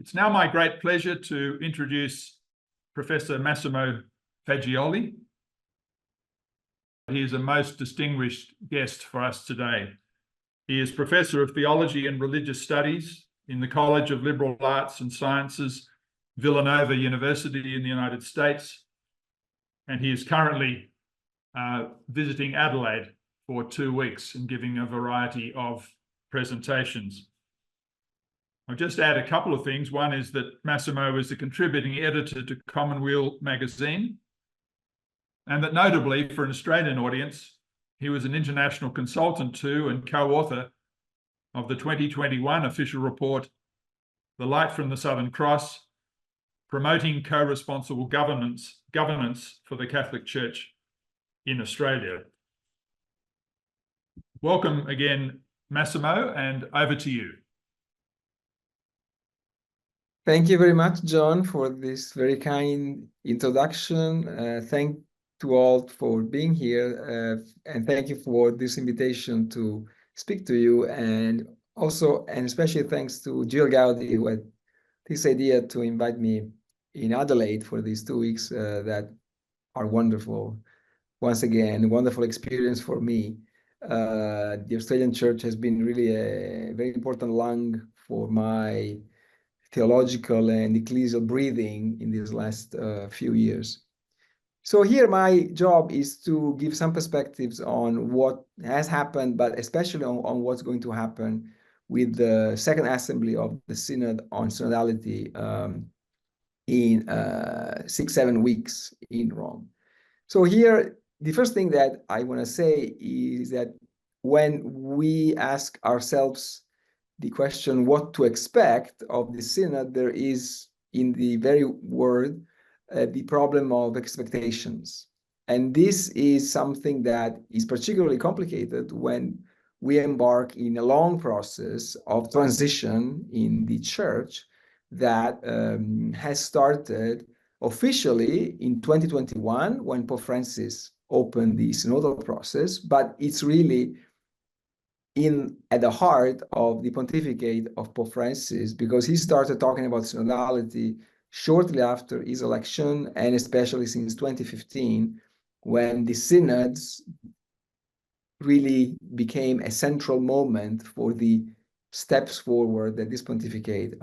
It's now my great pleasure to introduce Professor Massimo Faggioli. He is a most distinguished guest for us today. He is Professor of Theology and Religious Studies in the College of Liberal Arts and Sciences, Villanova University in the United States, and he is currently visiting Adelaide for 2 weeks and giving a variety of presentations. I'll just add a couple of things. One is that Massimo is a contributing editor to Commonweal magazine, and that notably for an Australian audience, he was an international consultant to and co-author of the 2021 official report, The Light from the Southern Cross, Promoting Co-Responsible Governance for the Catholic Church in Australia. Welcome again, Massimo, and over to you. Thank you very much, John, for this very kind introduction. Thank to all for being here, and thank you for this invitation to speak to you, and also, and especially thanks to Jill Gowdy, who had this idea to invite me in Adelaide for these 2 weeks that are wonderful. Once again, a wonderful experience for me. The Australian Church has been really a very important lung for my theological and ecclesial breathing in these last few years. So here my job is to give some perspectives on what has happened, but especially on what's going to happen with the Second Assembly of the Synod on Synodality in 6-7 weeks in Rome. So here, the first thing that I want to say is that when we ask ourselves the question what to expect of the Synod, there is in the very word the problem of expectations. And this is something that is particularly complicated when we embark in a long process of transition in the Church that has started officially in 2021 when Pope Francis opened the synodal process, but it's really at the heart of the pontificate of Pope Francis, because he started talking about synodality shortly after his election, and especially since 2015, when the synods really became a central moment for the steps forward that this pontificate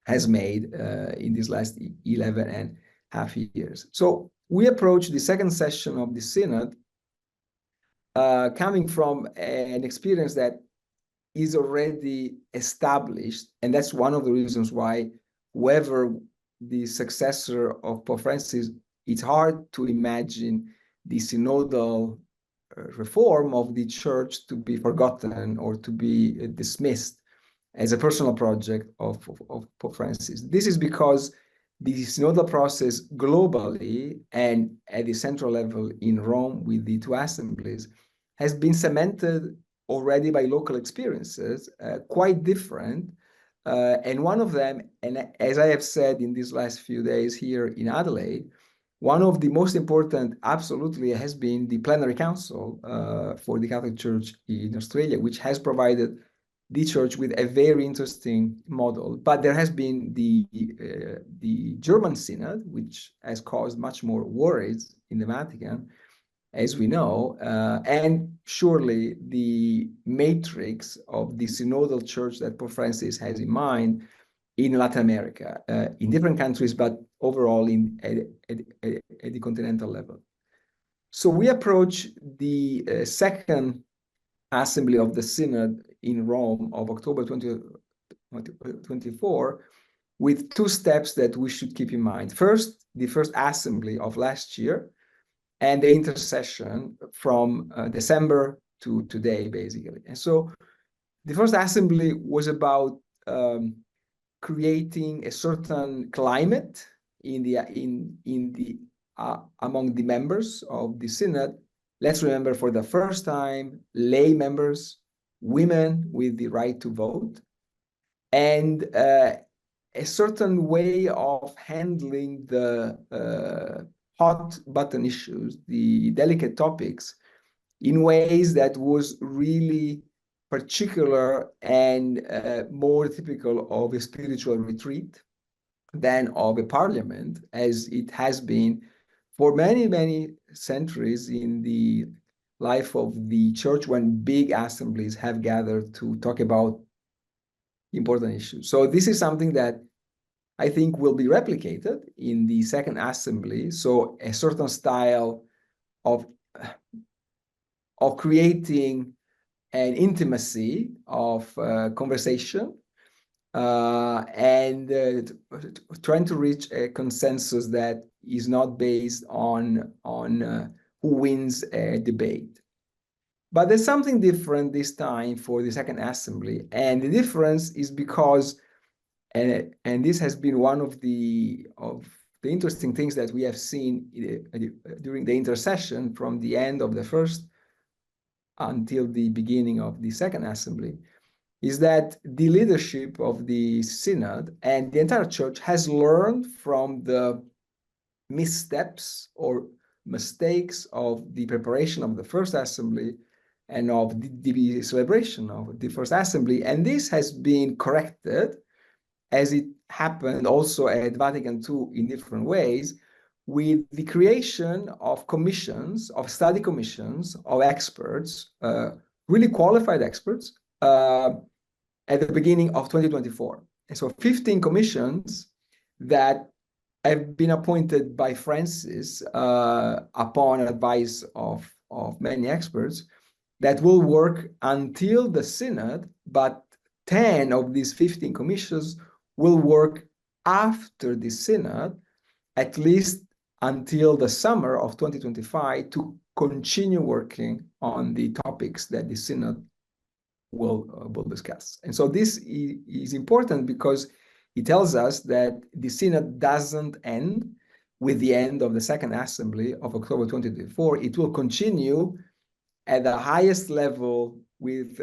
has made in these last 11.5 years. So we approach the second session of the Synod coming from an experience that is already established, and that's one of the reasons why whoever the successor of Pope Francis, it's hard to imagine the synodal reform of the Church to be forgotten or to be dismissed as a personal project of Pope Francis. This is because the synodal process globally and at the central level in Rome with the 2 assemblies has been cemented already by local experiences, quite different. And one of them, and as I have said in these last few days here in Adelaide, one of the most important absolutely has been the plenary council for the Catholic Church in Australia, which has provided the Church with a very interesting model. But there has been the German Synod, which has caused much more worries in the Vatican, as we know, and surely the matrix of the synodal church that Pope Francis has in mind in Latin America, in different countries, but overall at the continental level. So we approach the second assembly of the Synod in Rome of October 2024 with 2 steps that we should keep in mind. First, the first assembly of last year, and the intercession from December to today, basically. And so the first assembly was about creating a certain climate among the members of the Synod. Let's remember, for the first time, lay members, women with the right to vote, and a certain way of handling the hot button issues, the delicate topics, in ways that was really particular and more typical of a spiritual retreat than of a parliament, as it has been for many, many centuries in the life of the church, when big assemblies have gathered to talk about important issues. So this is something that I think will be replicated in the second assembly. So a certain style of creating an intimacy of conversation and trying to reach a consensus that is not based on who wins a debate. But there's something different this time for the second assembly, and the difference is because, and this has been one of the interesting things that we have seen during the intercession from the end of the first until the beginning of the second assembly, is that the leadership of the synod and the entire church has learned from the missteps or mistakes of the preparation of the first assembly and of the celebration of the first assembly. And this has been corrected, as it happened also at Vatican II in different ways, with the creation of commissions, of study commissions, of experts, really qualified experts, at the beginning of 2024. And so 15 commissions that have been appointed by Francis upon advice of many experts that will work until the synod, but 10 of these 15 commissions will work after the synod, at least until the summer of 2025, to continue working on the topics that the synod will discuss. And so this is important because it tells us that the synod doesn't end with the end of the second assembly of October 2024. It will continue at the highest level with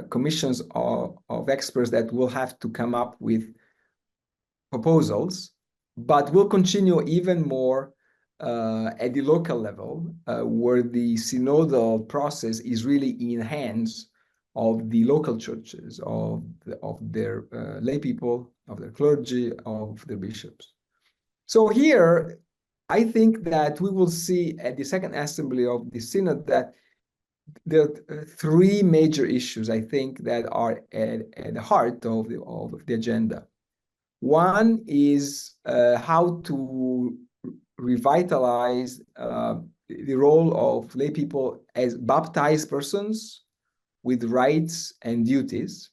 commissions of experts that will have to come up with proposals, but will continue even more at the local level, where the synodal process is really in hands of the local churches, of their lay people, of their clergy, of their bishops. So here, I think that we will see at the second assembly of the synod that there are three major issues, I think, that are at the heart of the agenda. One is how to revitalize the role of lay people as baptized persons with rights and duties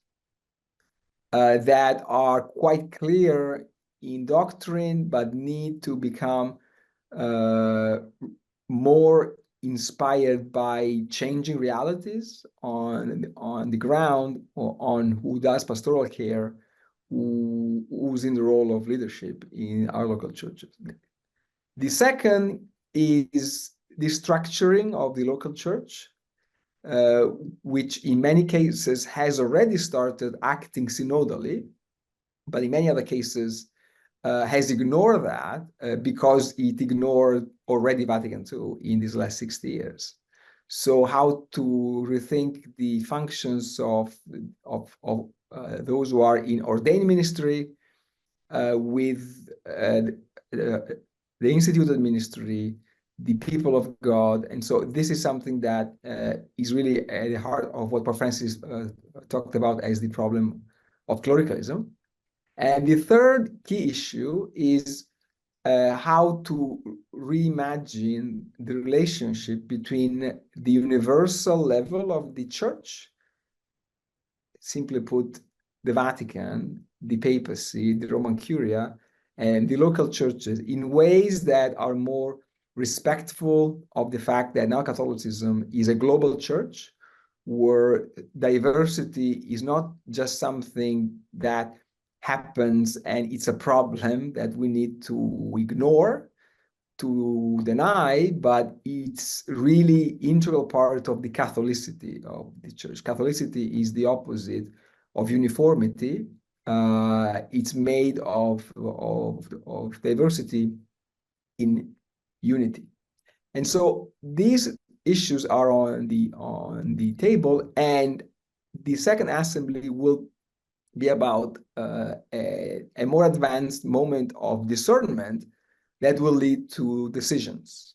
that are quite clear in doctrine, but need to become more inspired by changing realities on the ground, or on who does pastoral care, who's in the role of leadership in our local churches. The second is the structuring of the local church, which in many cases has already started acting synodally, but in many other cases has ignored that because it ignored already Vatican II in these last 60 years. So how to rethink the functions of those who are in ordained ministry with the instituted ministry, the people of God. And so this is something that is really at the heart of what Pope Francis talked about as the problem of clericalism. And the third key issue is how to reimagine the relationship between the universal level of the church, simply put, the Vatican, the papacy, the Roman Curia, and the local churches, in ways that are more respectful of the fact that now Catholicism is a global church, where diversity is not just something that happens and it's a problem that we need to ignore, to deny, but it's really integral part of the Catholicity of the church. Catholicity is the opposite of uniformity. It's made of diversity in unity. And so these issues are on the table, and the second assembly will be about a more advanced moment of discernment that will lead to decisions.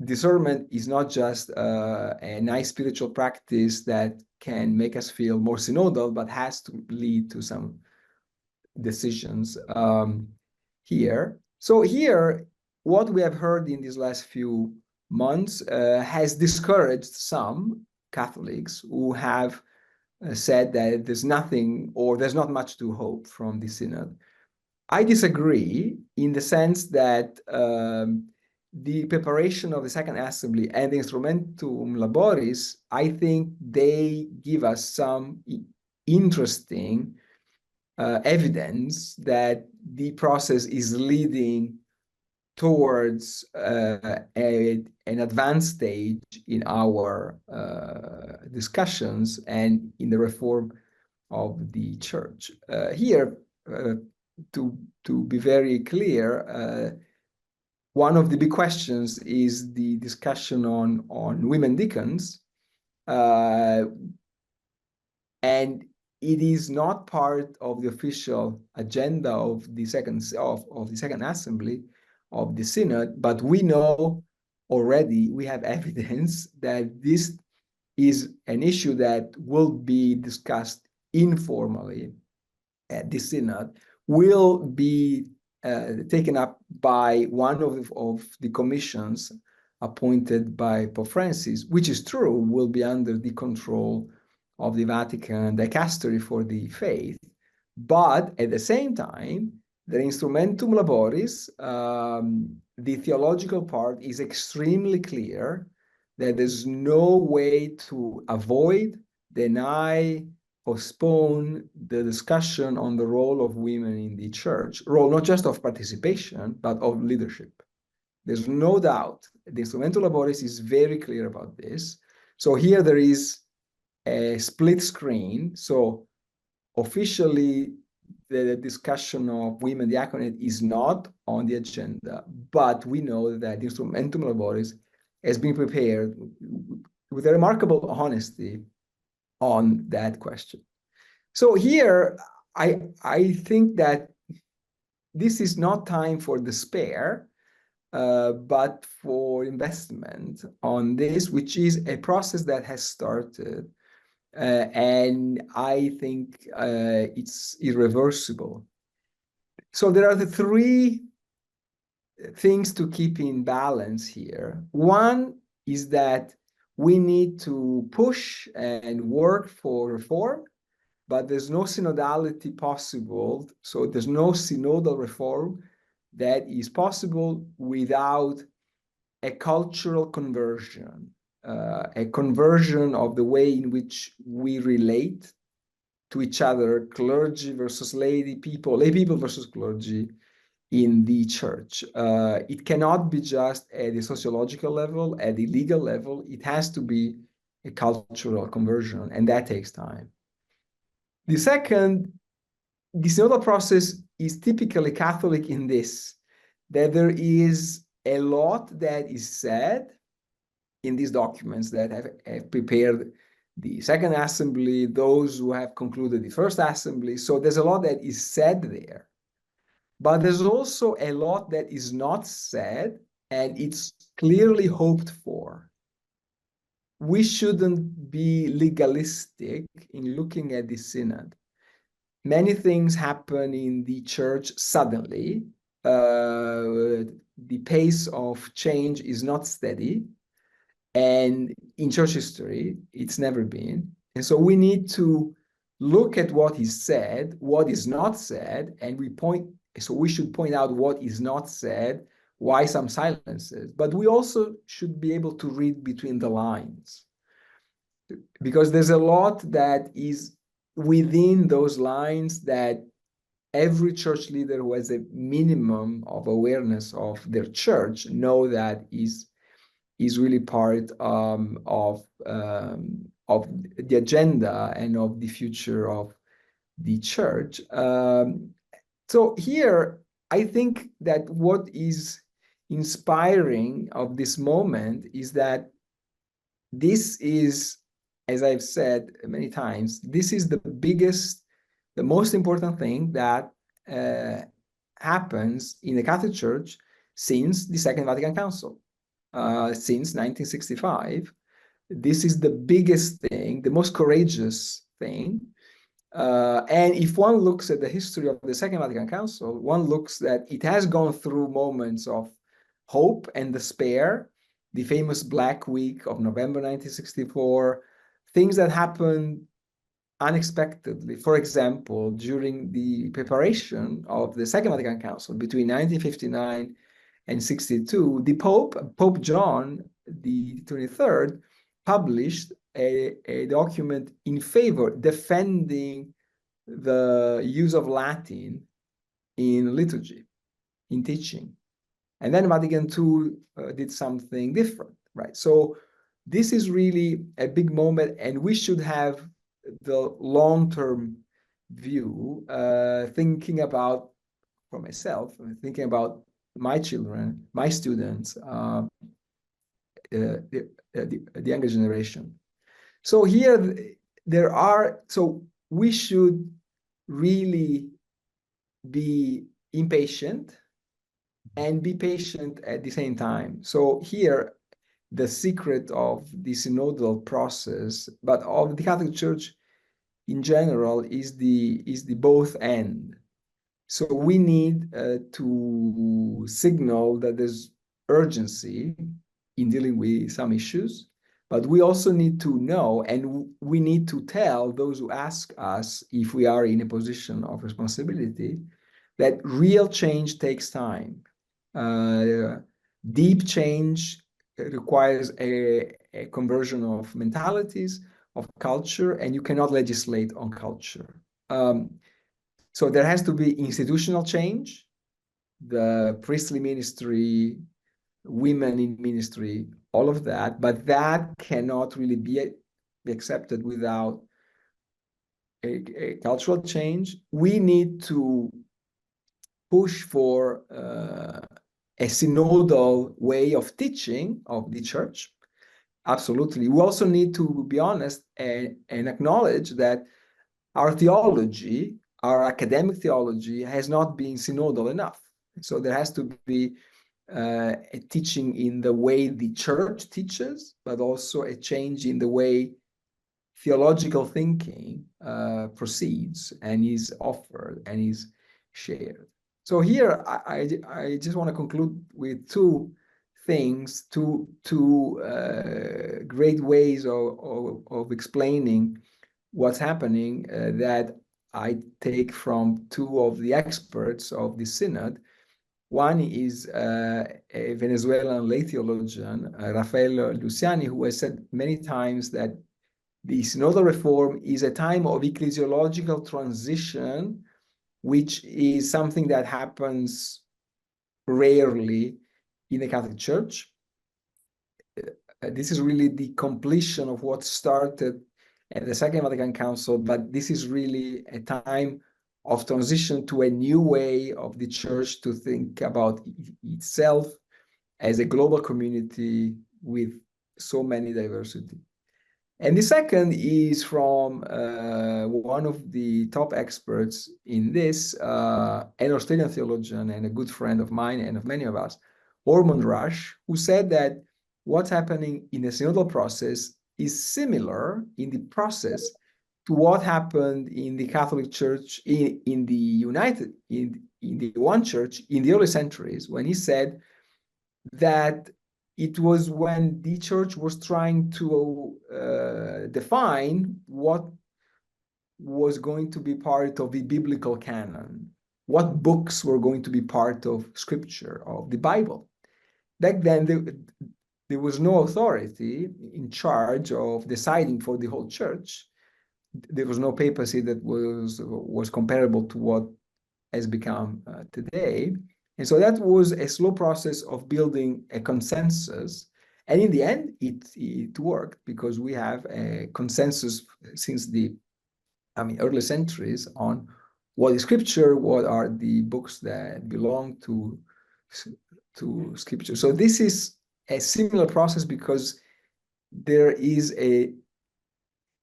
Discernment is not just a nice spiritual practice that can make us feel more synodal, but has to lead to some decisions here. So here, what we have heard in these last few months has discouraged some Catholics who have said that there's nothing or there's not much to hope from the synod. I disagree in the sense that the preparation of the second assembly and the instrumentum laboris, I think they give us some interesting evidence that the process is leading towards an advanced stage in our discussions and in the reform of the church. Here, to be very clear, one of the big questions is the discussion on women deacons, and it is not part of the official agenda of the second assembly of the synod, but we know already, we have evidence that this is an issue that will be discussed informally at the synod, will be taken up by one of the commissions appointed by Pope Francis, which is true, will be under the control of the Vatican dicastery for the faith. But at the same time, the instrumentum laboris, the theological part, is extremely clear that there's no way to avoid, deny, postpone the discussion on the role of women in the church, role not just of participation, but of leadership. There's no doubt. The instrumentum laboris is very clear about this. So here there is a split screen. So officially, the discussion of women diaconate is not on the agenda, but we know that the instrumentum laboris has been prepared with a remarkable honesty on that question. So here, I think that this is not time for despair, but for investment on this, which is a process that has started. And I think it's irreversible. So there are the three things to keep in balance here. One is that we need to push and work for reform, but there's no synodality possible. So there's no synodal reform that is possible without a cultural conversion, a conversion of the way in which we relate to each other, clergy versus lay people versus clergy in the church. It cannot be just at the sociological level, at the legal level. It has to be a cultural conversion, and that takes time. The second, the synodal process is typically Catholic in this, that there is a lot that is said in these documents that have prepared the second assembly, those who have concluded the first assembly. So there's a lot that is said there. But there's also a lot that is not said, and it's clearly hoped for. We shouldn't be legalistic in looking at the synod. Many things happen in the church suddenly. The pace of change is not steady. And in church history, it's never been. And so we need to look at what is said, what is not said, and we should point out what is not said, why some silences. But we also should be able to read between the lines, because there's a lot that is within those lines that every church leader who has a minimum of awareness of their church know that is really part of the agenda and of the future of the church. So here, I think that what is inspiring of this moment is that this is as I've said many times, this is the most important thing that happens in the Catholic Church since the Second Vatican Council, since 1965. This is the biggest thing, the most courageous thing. And if one looks at the history of the Second Vatican Council, one looks that it has gone through moments of hope and despair, the famous Black Week of November 1964, things that happened unexpectedly. For example, during the preparation of the Second Vatican Council between 1959 and 62, the Pope John the 23rd, published a document in favor, defending the use of Latin in liturgy, in teaching. And then Vatican II did something different, right? So this is really a big moment, and we should have the long-term view, thinking about, for myself, thinking about my children, my students, the younger generation. So here so we should really be impatient and be patient at the same time. So here, the secret of the synodal process, but of the Catholic Church in general, is the both and. So we need to signal that there's urgency in dealing with some issues, but we also need to know, and we need to tell those who ask us, if we are in a position of responsibility, that real change takes time. Deep change requires a conversion of mentalities, of culture, and you cannot legislate on culture. So there has to be institutional change, the priestly ministry, women in ministry, all of that, but that cannot really be accepted without a cultural change. We need to push for a synodal way of teaching of the church. Absolutely. We also need to be honest and acknowledge that our theology, our academic theology, has not been synodal enough. So there has to be a teaching in the way the church teaches, but also a change in the way theological thinking proceeds and is offered and is shared. So here, I just want to conclude with two things, two great ways of explaining what's happening that I take from two of the experts of the synod. One is a Venezuelan lay theologian, Rafael Luciani, who has said many times that the synodal reform is a time of ecclesiological transition, which is something that happens rarely in the Catholic Church. This is really the completion of what started at the Second Vatican Council, but this is really a time of transition to a new way of the Church to think about itself as a global community with so many diversity. And the second is from one of the top experts in this, an Australian theologian and a good friend of mine and of many of us, Ormond Rush, who said that what's happening in the synodal process is similar in the process to what happened in the Catholic Church in the one church in the early centuries, when he said that it was when the church was trying to define what was going to be part of the biblical canon, what books were going to be part of Scripture, of the Bible. Back then, there was no authority in charge of deciding for the whole church. There was no papacy that was comparable to what has become today. And so that was a slow process of building a consensus. And in the end, it worked, because we have a consensus since the early centuries on what is Scripture, what are the books that belong to Scripture. So this is a similar process, because there is a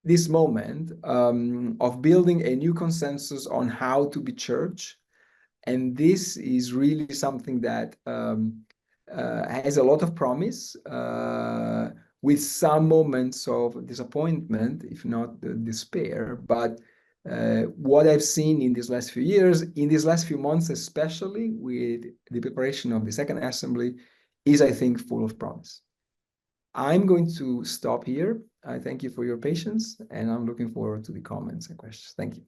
this moment of building a new consensus on how to be church. And this is really something that has a lot of promise, with some moments of disappointment, if not despair. But what I've seen in these last few years, in these last few months, especially with the preparation of the Second Assembly, is, I think, full of promise. I'm going to stop here. I thank you for your patience, and I'm looking forward to the comments and questions. Thank you.